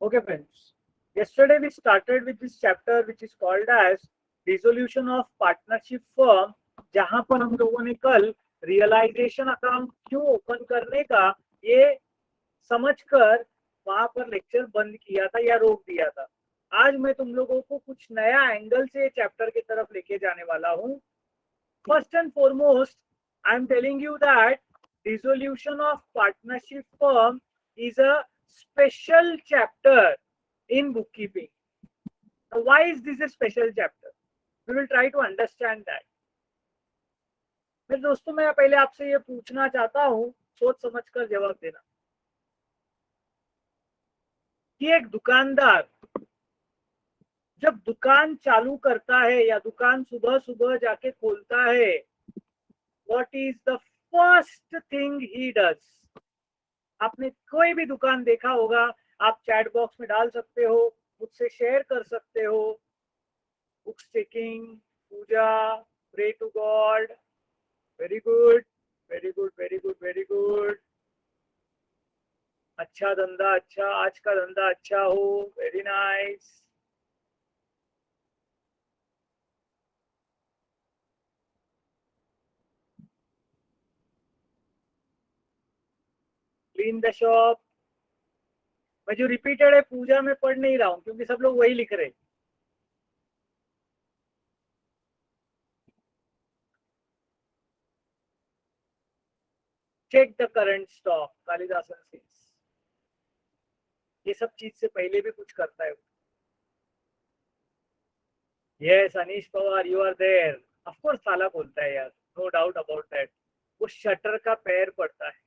Okay, friends. Yesterday we started with this chapter which is called as dissolution of partnership firm, जहां पर हम लोगों ने कल रियलाइजेशन अकाउंट क्यों ओपन करने का ये समझकर वहां पर लेक्चर बंद किया था या रोक दिया था। आज मैं तुम लोगों को कुछ नया एंगल से चैप्टर की तरफ लेके जाने वाला हूँ। First and foremost, I am telling you that dissolution of partnership firm is a special chapter in bookkeeping. Now, why is this a special chapter? We will try to understand that. मेरे दोस्तों, मैं पहले आपसे ये पूछना चाहता हूँ, सोच समझकर जवाब देना, कि एक दुकानदार जब दुकान चालू करता है या दुकान सुबह सुबह जाके खोलता है, what is the first thing he does? आपने कोई भी दुकान देखा होगा, आप चैट बॉक्स में डाल सकते हो, मुझसे शेयर कर सकते हो। Books checking, puja, pray to God, very good, very good, very good, very good. अच्छा धंधा, अच्छा, आज का धंधा अच्छा हो, very nice. Clean the shop. मैं जो रिपीटेड है पूजा में पढ़ नहीं रहा हूँ क्योंकि सब लोग वही लिख रहे। Check the current stock, Kalidasan says. ये सब चीज से पहले भी कुछ करता है। Yes Anish Pawar, you are there. Of course ताला बोलता है यार, नो डाउट अबाउट दैट। वो शटर का पैर पड़ता है,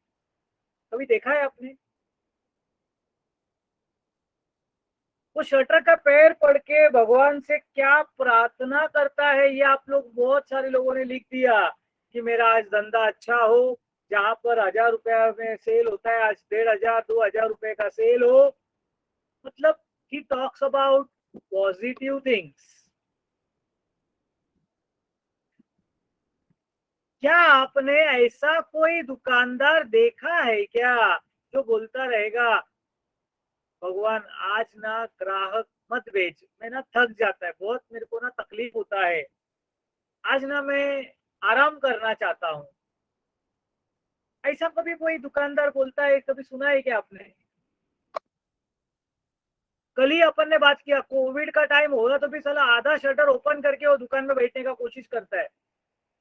कभी देखा है आपने? वो शटर का पैर पड़ के भगवान से क्या प्रार्थना करता है, ये आप लोग बहुत सारे लोगों ने लिख दिया कि मेरा आज धंधा अच्छा हो। जहां पर 1000 रुपया में सेल होता है, आज 1500 2000 रुपए का सेल हो। मतलब he talks about positive things. क्या आपने ऐसा कोई दुकानदार देखा है क्या जो बोलता रहेगा भगवान आज ना ग्राहक मत बेच, मैं ना थक जाता है बहुत, मेरे को ना तकलीफ होता है, आज ना मैं आराम करना चाहता हूँ? ऐसा कभी कोई दुकानदार बोलता है? कभी सुना है क्या आपने? कल ही अपन ने बात किया, कोविड का टाइम होगा तो भी साला आधा शटर ओपन करके वो दुकान में बैठने का कोशिश करता है।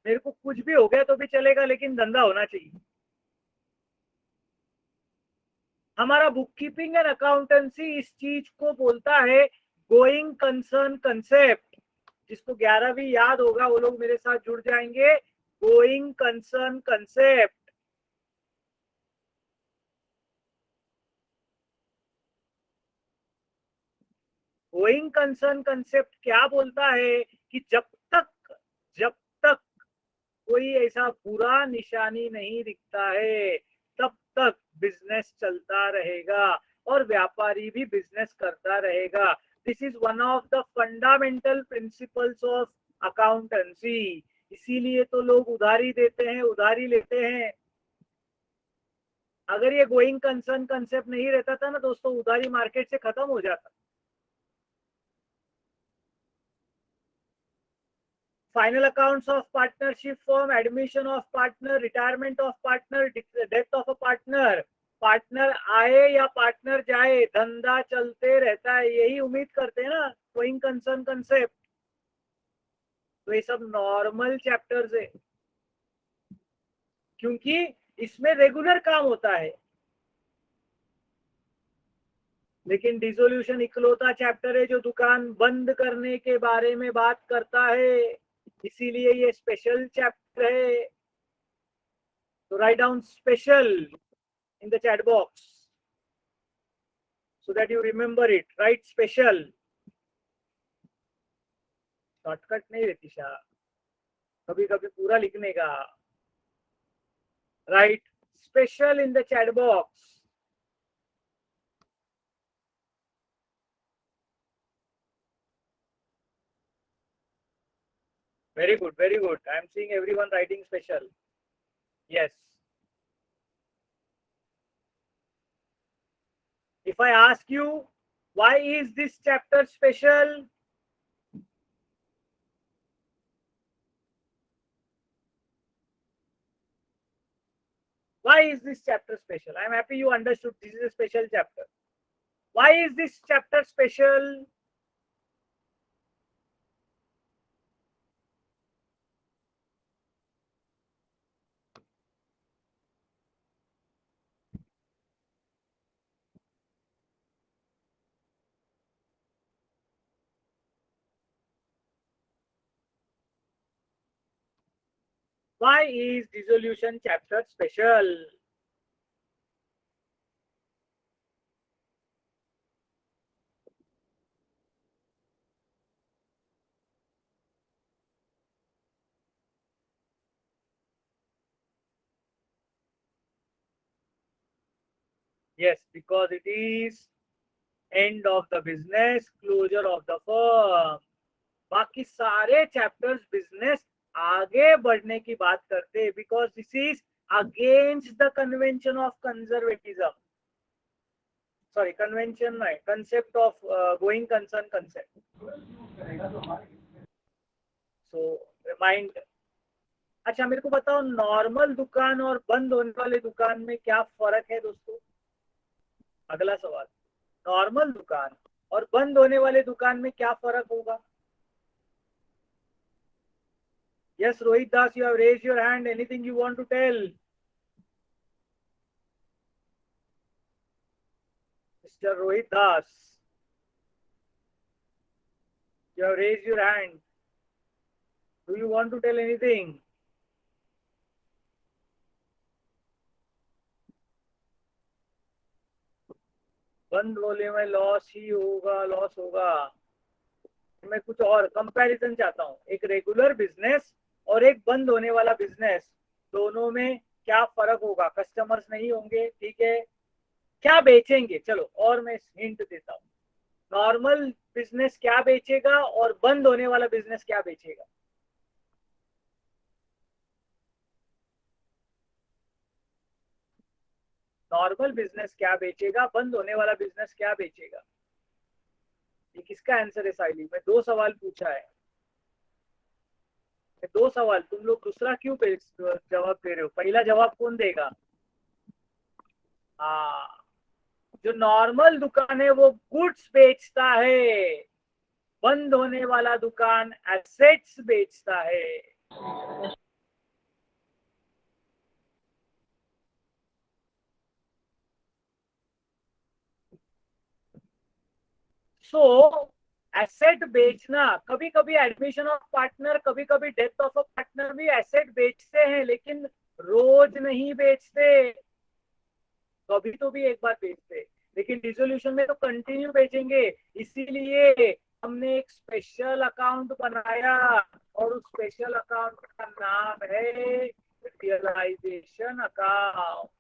मेरे को कुछ भी हो गया तो भी चलेगा लेकिन धंधा होना चाहिए। हमारा बुक कीपिंग एंड अकाउंटेंसी इस चीज को बोलता है गोइंग कंसर्न कंसेप्ट। जिसको 11वीं याद होगा वो लोग मेरे साथ जुड़ जाएंगे। Going concern concept. Going concern concept क्या बोलता है कि जब तक कोई ऐसा बुरा निशानी नहीं दिखता है तब तक बिजनेस चलता रहेगा और व्यापारी भी बिजनेस करता रहेगा। This is one of the fundamental principles of accountancy. इसीलिए तो लोग उधारी देते हैं, उधारी लेते हैं। अगर ये गोइंग कंसर्न कंसेप्ट नहीं रहता था ना दोस्तों, उधारी मार्केट से खत्म हो जाता। Final accounts of partnership form, admission of partner, retirement of partner, death of a partner. Partner आए या पार्टनर जाए, धंधा चलते रहता है, यही उम्मीद करते हैं ना गोइंग कंसर्न कंसेप्ट। तो ये सब नॉर्मल चैप्टर्स है क्योंकि इसमें रेगुलर काम होता है। लेकिन डिसोल्यूशन इकलौता चैप्टर है जो दुकान बंद करने के बारे में बात करता है, इसीलिए ये स्पेशल चैप्टर है। तो write down special in the chat box so that you remember it. Write special. Shortcut नहीं रहती शाह, कभी कभी पूरा लिखने का। Right special in the chat box. Very good, very good. I am seeing everyone writing special. Yes. If I ask you Why is this chapter special? Why is this chapter special? I am happy you understood this is a special chapter. Why is this chapter special? Why is dissolution chapter special? Yes, because it is end of the business, closure of the firm. बाकी सारे chapters business आगे बढ़ने की बात करते हैं because this is against the convention of conservatism. Sorry, convention नहीं, concept of going concern concept. So remind. अच्छा, मेरे को बताओ, नॉर्मल दुकान और बंद होने वाले दुकान में क्या फर्क है दोस्तों? अगला सवाल, नॉर्मल दुकान और बंद होने वाले दुकान में क्या फर्क होगा? Yes, Rohit Das, you have raised your hand. Anything you want to tell? Mr. Rohit Das, you have raised your hand. Do you want to tell anything? बंद होने में लॉस ही होगा, लॉस होगा. मैं कुछ और कंपैरिजन चाहता हूँ. एक रेगुलर बिजनेस और एक बंद होने वाला बिजनेस, दोनों में क्या फर्क होगा? कस्टमर्स नहीं होंगे, ठीक है. क्या बेचेंगे? चलो और मैं हिंट देता हूँ. नॉर्मल बिजनेस क्या बेचेगा और बंद होने वाला बिजनेस क्या बेचेगा? नॉर्मल बिजनेस क्या बेचेगा, बंद होने वाला बिजनेस क्या बेचेगा? ये किसका आंसर है साइली? मैं दो सवाल पूछा है. दो सवाल, तुम लोग दूसरा क्यों जवाब दे रहे हो? पहला जवाब कौन देगा? हाँ, जो नॉर्मल दुकान है वो गुड्स बेचता है, बंद होने वाला दुकान एसेट्स बेचता है. सो एसेट बेचना, कभी कभी एडमिशन ऑफ पार्टनर, कभी कभी डेथ ऑफ अ पार्टनर भी एसेट बेचते हैं, लेकिन रोज नहीं बेचते. कभी तो भी एक बार बेचते, लेकिन डिसोल्यूशन में तो कंटिन्यू बेचेंगे. इसीलिए हमने एक स्पेशल अकाउंट बनाया और उस स्पेशल अकाउंट का नाम है रियलाइजेशन अकाउंट.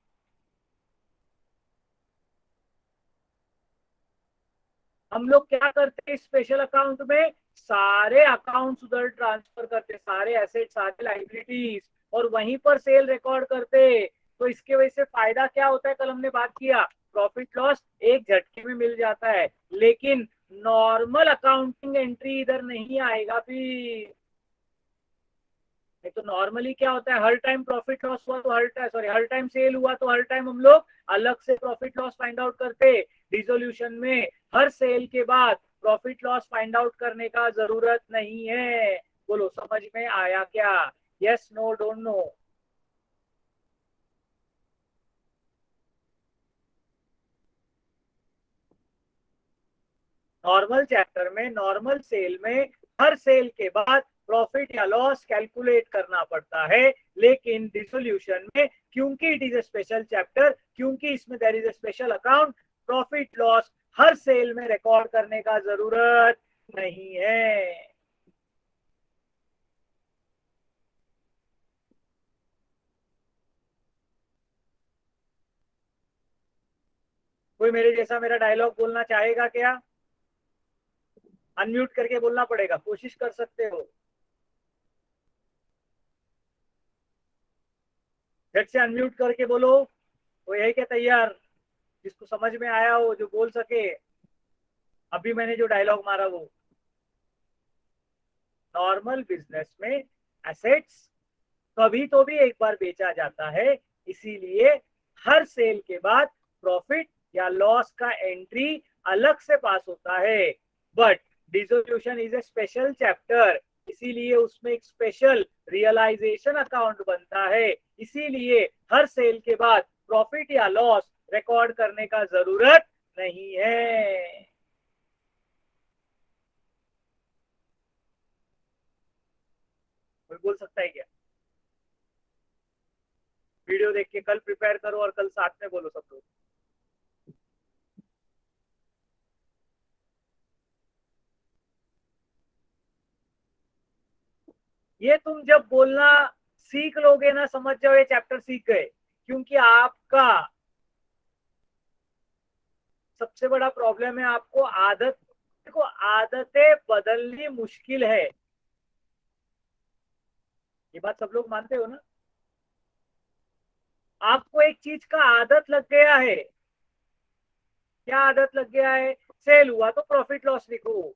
हम लोग क्या करते हैं स्पेशल अकाउंट में? सारे अकाउंट्स उधर ट्रांसफर करते, सारे एसेट, सारे लाइबिलिटीज, और वहीं पर सेल रिकॉर्ड करते. तो इसके वजह से फायदा क्या होता है? कल हमने बात किया, प्रॉफिट लॉस एक झटके में मिल जाता है, लेकिन नॉर्मल अकाउंटिंग एंट्री इधर नहीं आएगा. फिर तो नॉर्मली क्या होता है, हर टाइम प्रॉफिट लॉस हुआ तो हर टाइम, सॉरी, हर टाइम सेल हुआ तो हर टाइम हम लोग अलग से प्रॉफिट लॉस फाइंड आउट करते. डिसोल्यूशन में हर सेल के बाद प्रॉफिट लॉस फाइंड आउट करने का जरूरत नहीं है. बोलो, समझ में आया क्या? Yes, no, don't know? Normal chapter में, नॉर्मल सेल में हर सेल के बाद प्रॉफिट या लॉस कैलकुलेट करना पड़ता है, लेकिन डिसोल्यूशन में क्योंकि it is a special chapter, क्योंकि इसमें there is a special account, profit loss हर सेल में रिकॉर्ड करने का जरूरत नहीं है. कोई मेरे जैसा मेरा डायलॉग बोलना चाहेगा क्या? अनम्यूट करके बोलना पड़ेगा, कोशिश कर सकते हो. झट से अनम्यूट करके बोलो. कोई है क्या तैयार जिसको समझ में आया हो, जो बोल सके? अभी मैंने जो डायलॉग मारा वो, नॉर्मल बिजनेस में एसेट्स कभी तो भी एक बार बेचा जाता है, इसीलिए हर सेल के बाद प्रॉफिट या लॉस का एंट्री अलग से पास होता है। But dissolution is a special chapter, इसीलिए उसमें एक स्पेशल रियलाइजेशन अकाउंट बनता है, इसीलिए हर सेल के बाद प्रॉफिट या लॉस रिकॉर्ड करने का जरूरत नहीं है। कोई बोल सकता है क्या? वीडियो देख के कल प्रिपेयर करो और कल साथ में बोलो सब लोग। ये तुम जब बोलना सीख लोगे ना, समझ जाओ ये चैप्टर सीख गए, क्योंकि आपका सबसे बड़ा प्रॉब्लम है आपको आदत को, आदतें बदलनी मुश्किल है। ये बात सब लोग मानते हो ना? आपको एक चीज का आदत लग गया है। क्या आदत लग गया है? सेल हुआ तो प्रॉफिट लॉस लिखो,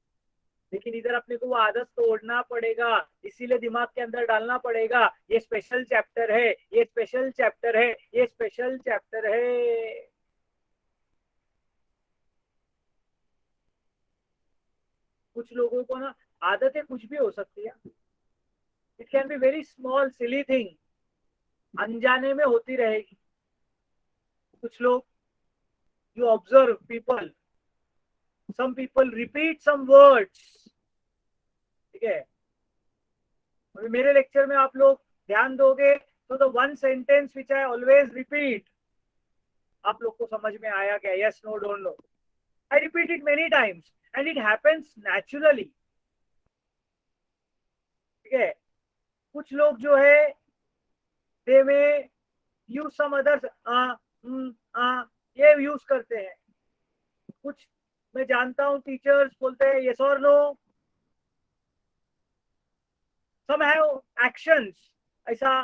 लेकिन इधर अपने को वो आदत तोड़ना पड़ेगा, इसीलिए दिमाग के अंदर डालना पड़ेगा ये स्पेशल चैप्टर है, ये स्पेशल चैप्टर है, ये स्पेशल चैप्टर है। कुछ लोगों को ना आदतें कुछ भी हो सकती है, it can be very small silly thing, अनजाने में होती रहेगी। कुछ लोग, you observe people, some people repeat some words, ठीक है? अभी मेरे लेक्चर में आप लोग ध्यान दोगे तो the one sentence which I always repeat, आप लोग को समझ में आया क्या? Yes, no, don't know? I repeat it many times and it happens naturally, ठीक है? कुछ लोग जो है दे में यूज सम अदर्स, ये यूज करते हैं। कुछ मैं जानता हूँ टीचर्स बोलते हैं यस और नो, सम हैव एक्शंस, ऐसा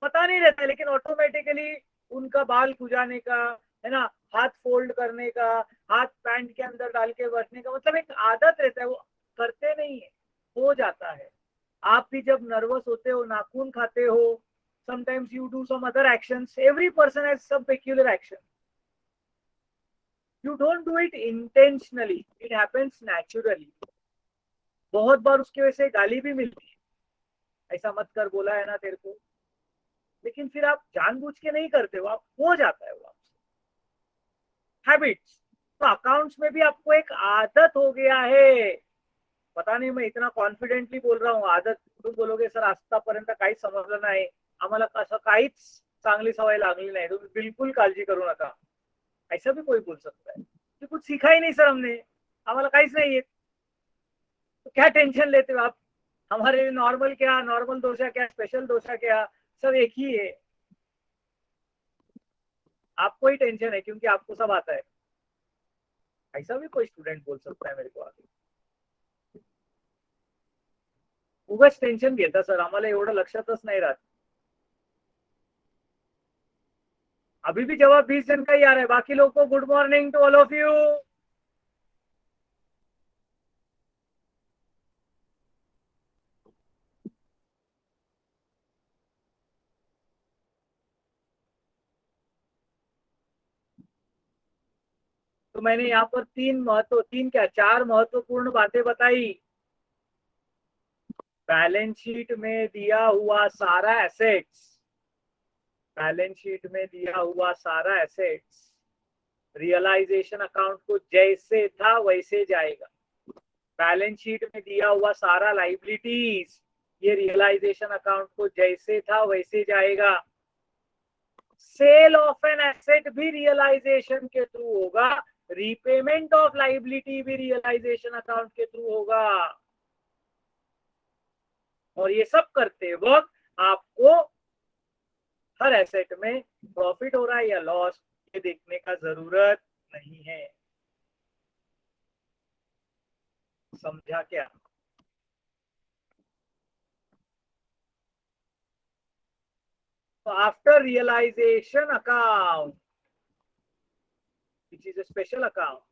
पता नहीं रहता है, लेकिन ऑटोमेटिकली उनका बाल खुजाने का, है ना, हाथ फोल्ड करने का, हाथ पैंट के अंदर डाल के बैठने का, मतलब एक आदत रहता है, वो करते नहीं है, हो जाता है। आप भी जब नर्वस होते हो नाखून खाते हो, sometimes you do some other actions, every person has some peculiar action, you don't do it intentionally, it happens naturally। बहुत बार उसकी वजह से गाली भी मिलती है, ऐसा मत कर बोला है ना तेरे को, लेकिन फिर आप जानबूझ के नहीं करते हो, आप हो जाता है वो आपसे। हैबिट्स, तो अकाउंट्स में भी आपको एक आदत हो गया है। पता नहीं मैं इतना कॉन्फिडेंटली बोल रहा हूँ आदत, तुम्ही बोलोगे सर आतापर्यंत काहीच समजलं नाही, आम्हाला असं काहीच चांगली सवय लागली नाही, तुम्ही बिल्कुल काळजी करू नका, ऐसा भी कोई बोल सकता है कि कुछ सीखा ही नहीं सर हमने, हमारा काहीच नहीं है, तो क्या टेंशन लेते हो आप? हमारे लिए नॉर्मल क्या, नॉर्मल डोसा क्या, स्पेशल डोसा क्या, सब एक ही है। आपको ही टेंशन है क्योंकि आपको सब आता है, ऐसा भी कोई स्टूडेंट बोल सकता है मेरे को आगे? उगाच टेन्शन घेता सर, आम्हाला एवढं लक्षातच नाही राहत। अभी भी जवाब 20 जन का ही आ रहा है, बाकी लोग को good morning to all of you. तो मैंने यहाँ पर तीन क्या, चार महत्वपूर्ण बातें बताई। बैलेंस शीट में दिया हुआ सारा एसेट्स, बैलेंस शीट में दिया हुआ सारा एसेट्स रियलाइजेशन अकाउंट को जैसे था वैसे जाएगा। बैलेंस शीट में दिया हुआ सारा लाइबिलिटीज, ये रियलाइजेशन अकाउंट को जैसे था वैसे जाएगा। सेल ऑफ एन एसेट भी रियलाइजेशन के थ्रू होगा, रीपेमेंट ऑफ लाइबिलिटी भी रियलाइजेशन अकाउंट के थ्रू होगा। और ये सब करते वक्त आपको हर एसेट में प्रॉफिट हो रहा है या लॉस ये देखने का जरूरत नहीं है। समझा क्या? तो after realization account, which is a special account,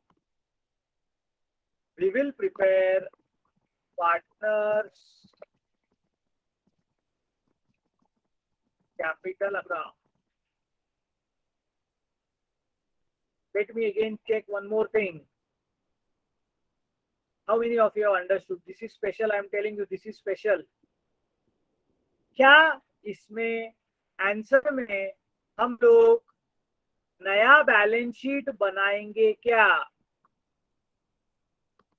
We will prepare partners capital account. Let me again check one more thing. How many of you have understood? This is special. I am telling you, this is special. क्या इसमें answer में हम लोग नया balance sheet बनाएंगे क्या?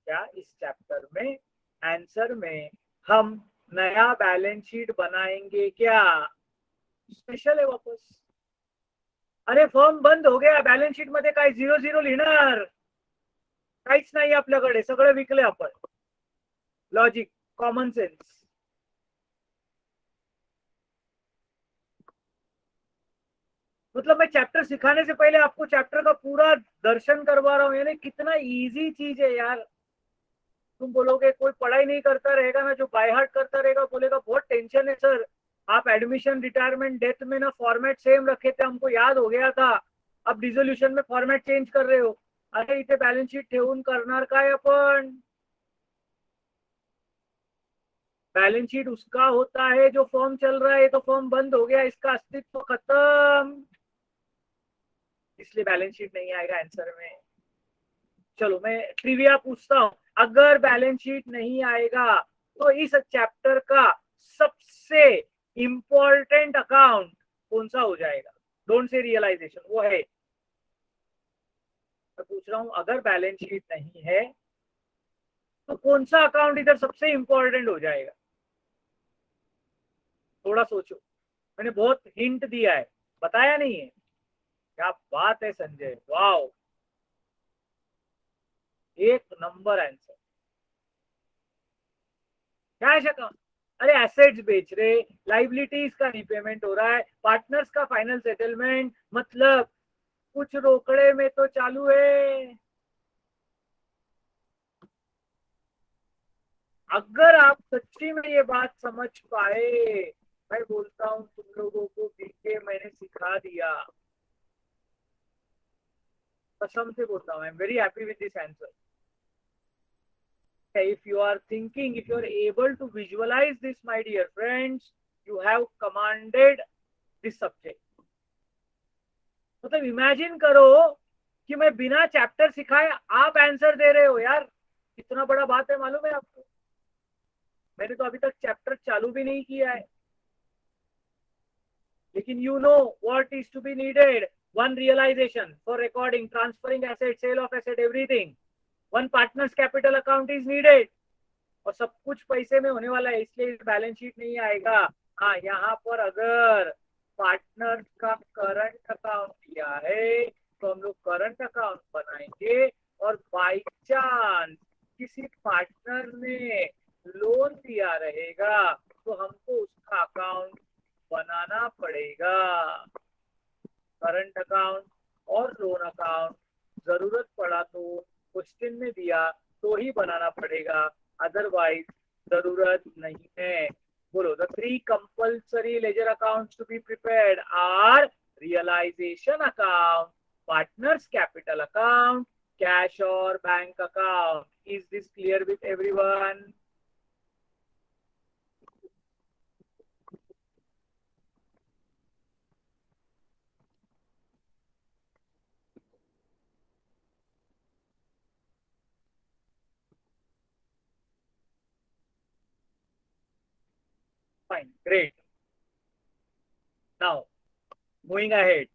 क्या इस चैप्टर में आंसर में हम नया बैलेंस शीट बनाएंगे क्या? स्पेशल है वापस. अरे फॉर्म बंद हो गया. बॅलन्स शीट मध्ये काय 0-0 लिहिणार? काहीच नाही आपल्याकडे. सगळं विकले आपण. Logic, common sense. मतलब मैं चैप्टर सिखाने से पहले आपको चैप्टर का पूरा दर्शन करवा रहा हूँ. यानी कितना इजी चीज है यार. तुम बोलोगे कोई पढ़ाई नहीं करता रहेगा ना, जो बाय हार्ट करता रहेगा बोलेगा बहुत टेंशन है सर. आप एडमिशन, रिटायरमेंट, डेथ में ना फॉर्मेट सेम रखे थे, हमको याद हो गया था. अब डिसोल्यूशन में फॉर्मेट चेंज कर रहे हो. अरे इथे बॅलन्स शीट ठेवून करणार काय आपण? बैलेंस शीट उसका होता है जो फॉर्म चल रहा है. तो फॉर्म बंद हो गया, इसका अस्तित्व खत्म. इसलिए बैलेंस शीट नहीं आएगा आंसर में. चलो मैं ट्रिविया पूछता हूं. अगर बैलेंस शीट नहीं आएगा तो इस चैप्टर का सबसे इंपॉर्टेंट अकाउंट कौन सा हो जाएगा? डोंट से रियलाइजेशन, वो है. मैं पूछ रहा हूं, अगर बैलेंस शीट नहीं है तो कौन सा अकाउंट इधर सबसे इंपॉर्टेंट हो जाएगा? थोड़ा सोचो. मैंने बहुत हिंट दिया है, बताया नहीं है. क्या बात है संजय, वाओ, एक नंबर आंसर. Cash account. अरे एसेट्स बेच रहे, लाइबिलिटीज का रिपेमेंट हो रहा है, पार्टनर्स का फाइनल सेटलमेंट, मतलब कुछ रोकड़े में तो चालू है. अगर आप सच्ची में ये बात समझ पाए, मैं बोलता हूं तुम लोगों को बीके मैंने सिखा दिया. कसम से बोलता हूं, I am very happy with this answer. If you are thinking, if you are able to visualize this, my dear friends, you have commanded this subject. मतलब इमेजिन करो कि मैं बिना चैप्टर सिखाए आप आंसर दे रहे हो यार. कितना बड़ा बात है मालूम है आपको? मैंने तो अभी तक चैप्टर चालू भी नहीं किया है. लेकिन you know what is to be needed. One realization for recording, transferring asset, sale of asset, everything. One partner's capital account is needed. और सब कुछ पैसे में होने वाला है, इसलिए बैलेंस शीट नहीं आएगा. हाँ, यहाँ पर अगर पार्टनर का करंट अकाउंट दिया है तो हम लोग करंट अकाउंट बनाएंगे. और बाई चांस किसी पार्टनर ने लोन दिया रहेगा तो हमको उसका अकाउंट बनाना पड़ेगा. करंट अकाउंट और लोन अकाउंट जरूरत पड़ा तो क्वेश्चन में दिया तो ही बनाना पड़ेगा, अदरवाइज जरूरत नहीं है. बोलो, the 3 compulsory ledger accounts to be prepared are realisation account, partners capital account, cash और bank account. Is this clear with everyone? Fine, great. Now, moving ahead,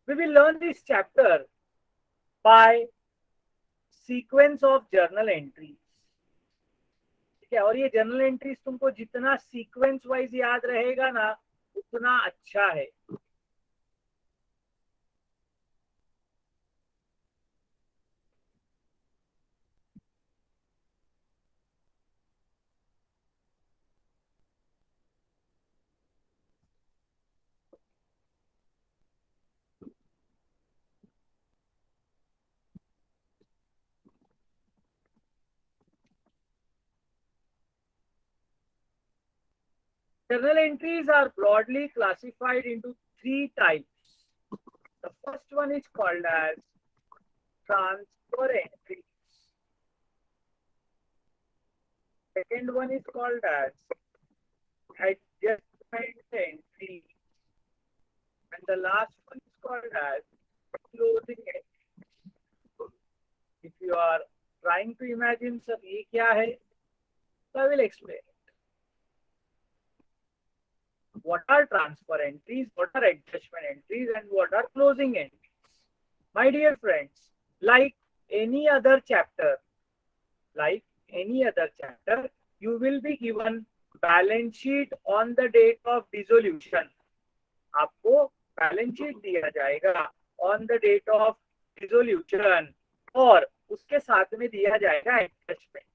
we will learn this chapter by sequence of journal entries. ठीक है, और ये journal entries तुमको जितना sequence wise याद रहेगा ना उतना अच्छा है. Journal entries are broadly classified into 3 types. The first one is called as transfer entries. Second one is called as adjustment entry, and the last one is called as closing entry. If you are trying to imagine, sir, ये क्या है? So I will explain. What are transfer entries, what are adjustment entries, and what are closing entries? My dear friends, like any other chapter, you will be given balance sheet on the date of dissolution. आपको balance sheet दिया जाएगा on the date of dissolution, और उसके साथ में दिया जाएगा adjustment.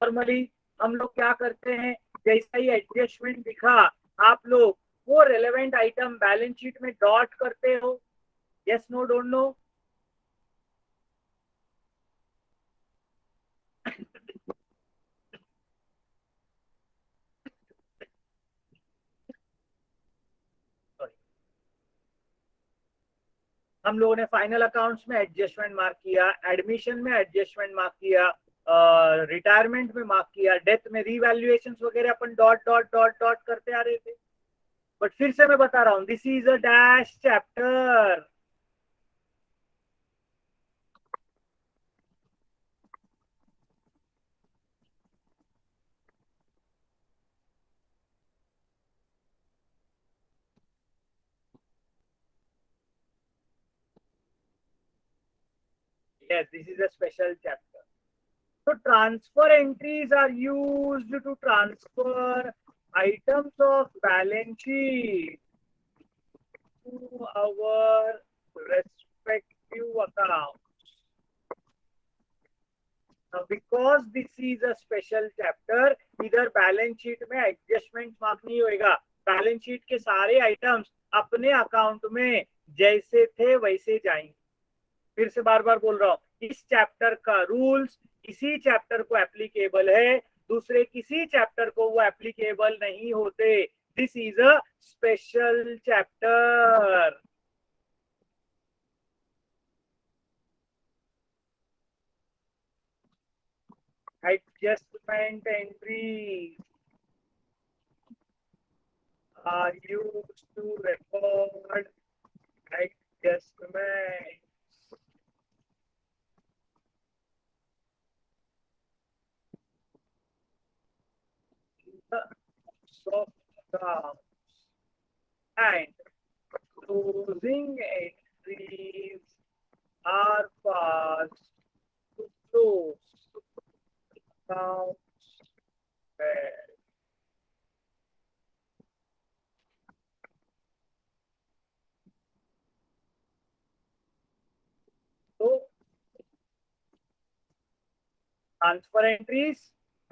Normally हम लोग क्या करते हैं, जैसा ही एडजस्टमेंट दिखा आप लोग वो रेलेवेंट आइटम बैलेंस शीट में डॉट करते हो. Yes, no, don't know? हम लोगों ने फाइनल अकाउंट्स में एडजस्टमेंट मार्क किया, एडमिशन में एडजस्टमेंट मार्क किया, रिटायरमेंट में मार्क किया, डेथ में रीवैल्यूएशन वगैरह अपन डॉट डॉट डॉट डॉट करते आ रहे थे. बट फिर से मैं बता रहा हूं, this is a dash chapter. Yes, this is a special chapter. So transfer entries are used to transfer items of balance sheet to our respective accounts. Now, because this is a special chapter, इधर balance sheet में adjustment mark नहीं होएगा. Balance sheet के सारे items अपने account में जैसे थे वैसे जाएंगे. फिर से बार बार बोल रहा हूँ, इस चैप्टर का रूल्स इसी चैप्टर को एप्लीकेबल है, दूसरे किसी चैप्टर को वो एप्लीकेबल नहीं होते. This is a special chapter. Adjustment entries are used to record adjustments. Of accounts, and closing entries are passed to close accounts. तो ट्रांसफर एंट्रीज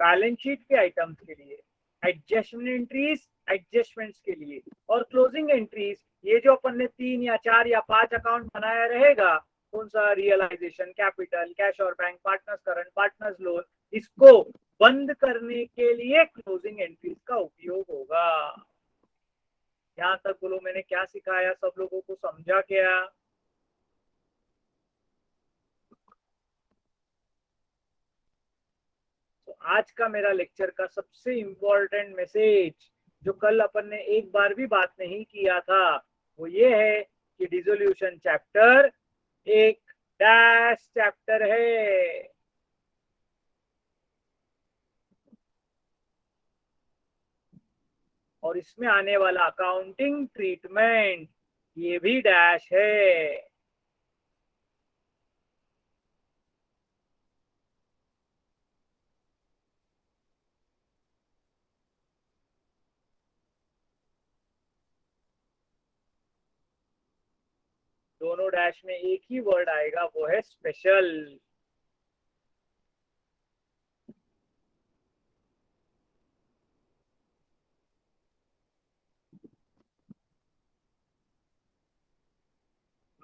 बैलेंस शीट के आइटम्स के लिए, एडजस्टमेंट एंट्रीज एडजस्टमेंट्स के लिए, और closing entries ये जो अपन ने 3 या 4 या 5 अकाउंट बनाया रहेगा, कौन सा, रियलाइजेशन, कैपिटल, कैश और bank, partners current, partners loan, इसको बंद करने के लिए क्लोजिंग एंट्रीज का उपयोग होगा. यहाँ तक बोलो मैंने क्या सिखाया, सब लोगों को समझा क्या? तो आज का मेरा लेक्चर का सबसे इंपॉर्टेंट मैसेज जो कल अपन ने एक बार भी बात नहीं किया था, वो ये है कि डिसोल्यूशन चैप्टर एक डैश चैप्टर है. और इसमें आने वाला अकाउंटिंग ट्रीटमेंट ये भी डैश है. दोनों डैश में एक ही वर्ड आएगा, वो है स्पेशल.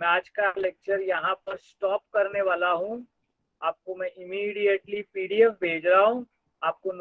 मैं आज का लेक्चर यहाँ पर स्टॉप करने वाला हूँ. आपको मैं इमीडिएटली पीडीएफ भेज रहा हूँ. आपको